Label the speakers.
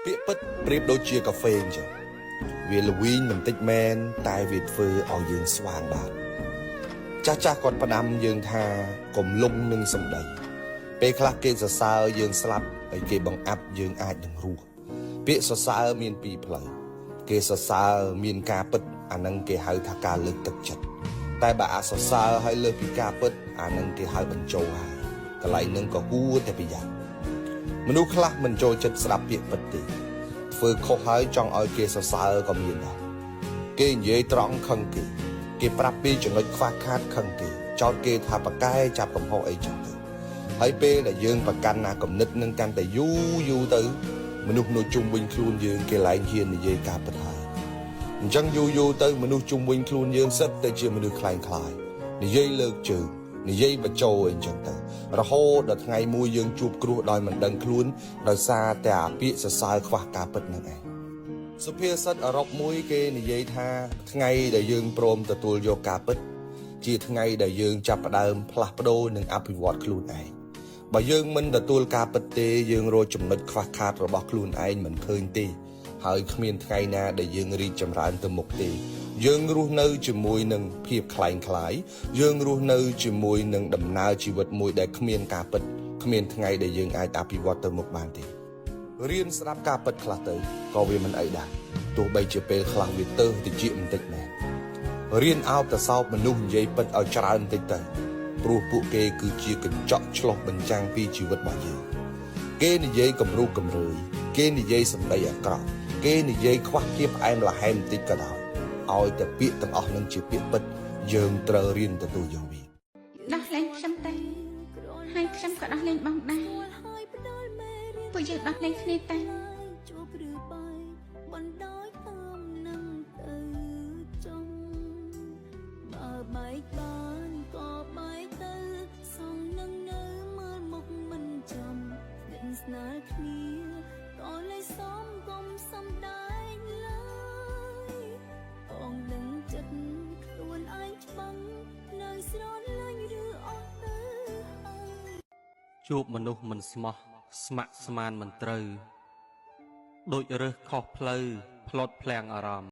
Speaker 1: ពាក្យពិតប្រៀបដូចជាកាហ្វេអញ្ចឹងវាល្វីងមិនតិចមែនតែវាធ្វើឲ្យយើងស្វាងបានចាស់គាត់ផ្ដាំយើងថាកុំលងនឹងសម្ដីពេលខ្លះគេសរសើរយើងស្លាប់ហើយគេបង្អាប់យើងអាចនឹងរស់ពាក្យសរសើរមានពីរផ្លូវគេសរសើរមានការពិតអានឹងគេហៅថាការលើកទឹកចិត្តតែបើអសរសើរហើយលើសពីការពិតអានឹងគេហៅបញ្ចោហើយកន្លែងនឹងក៏គួរតែប្រយ័ត្នមនុស្សខ្លះមិនចូលចិត្តស្ដាប់ពាក្យពិតទេធ្វើខុសហើយចង់ឲ្យគេសរសើរក៏មានដែរគេនិយាយត្រង់ខឹងគេប្រាប់ពីចំណុចខ្វះខាតខឹងគេចោទគេថាប្រកែចាប់កំហុសអីចឹងទៅហើយពេលដែលយើងប្រកាន់ណាគំនិតនឹងកាន់តែយូរទៅមនុស្សនៅជុំវិញខ្លួនយើងគេឡើងហ៊ាននិយាយការពិតហើយអញ្ចឹងយូរទៅមនុស្សជុំវិញខ្លួនយើងសិតតែជាមនុស្សខ្លាំងខ្លាយនិយាយលើកជើងនិយាយបញ្ចោអីចឹងទៅរហូតដល់ថ្ងៃមួយយើងជួបគ្រោះដោយមិនដឹងខ្លួនដោយសារតែអាពាក្យសរសើរខ្វះការពិតនឹងឯងសុភាសិតអឺរ៉ុបមួយគេនិយាយថាថ្ងៃដែលយើងព្រមទទួលយកការពិតជាថ្ងៃដែលយើងចាប់ផ្ដើមផ្លាស់ប្ដូរនិងអភិវឌ្ឍខ្លួនឯងបើយើងមិនទទួលការពិតទេយើងរកចំណុចខ្វះខាតរបស់ខ្លួនឯងមិនឃើញទេហើយគ្មានថ្ងៃណាដែលយើងរីកចម្រើនទៅមុខទេយើងរស់នៅជាមួយនឹងភាពคล้ายคล้ายយើងរស់នៅជាមួយនឹងដំណើរជីវិតមួយដែលគ្មានការពិតគ្មានថ្ងៃដែលយើងអាចអភិវឌ្ឍទៅមុខបានទេរៀនស្ដាប់ការពិតខ្លះទៅក៏វាមិនអីដែរទោះបីជាពេលខ្លះវាទៅតិចបន្តិចដែររៀនអោបទៅសោបមនុស្សនិយាយពិតឲ្យច្រើនបន្តិចទៅព្រោះពួកគេគឺជាកញ្ចក់ឆ្លុះបញ្ចាំងពីជីវិតរបស់យើងគេនិយាយគំរូគំរើយគេនិយាយសម្ដីអាក្រក់គេនិយាយខ្វះភាពផ្អែមល្ហែមបន្តិចក៏ដោយឲ្យតែពាក្យទាំងអស់នឹងជាពាក្យពិតយើងត្រូវរៀនទទួលយកវា
Speaker 2: ដោះលែងខ្ញុំតែហើយខ្ញុំក៏ដោះលែងបងដែរពួកយើងដោះលែងគ្នាតែជួបឬបាយបណ្ដោយតាមនឹងទៅចង់បើបែកបានក៏បែកទៅសងនឹងនៅមើលមុខមិនចំដិនស្នេហ៍គ្នាក៏លេសំកុំសំដែងឡើយបងនឹងចិត្តខ្លួនឯងច្បាំងនៅស្រលាញ់ឬអត់ទៅហើយ
Speaker 3: ជួបមនុស្សមិនស្មោះស្ម័គ្រស្មានមិនត្រូវដូចរើសខុសផ្លូវផ្លត់ភ្លាំងអារម្មណ៍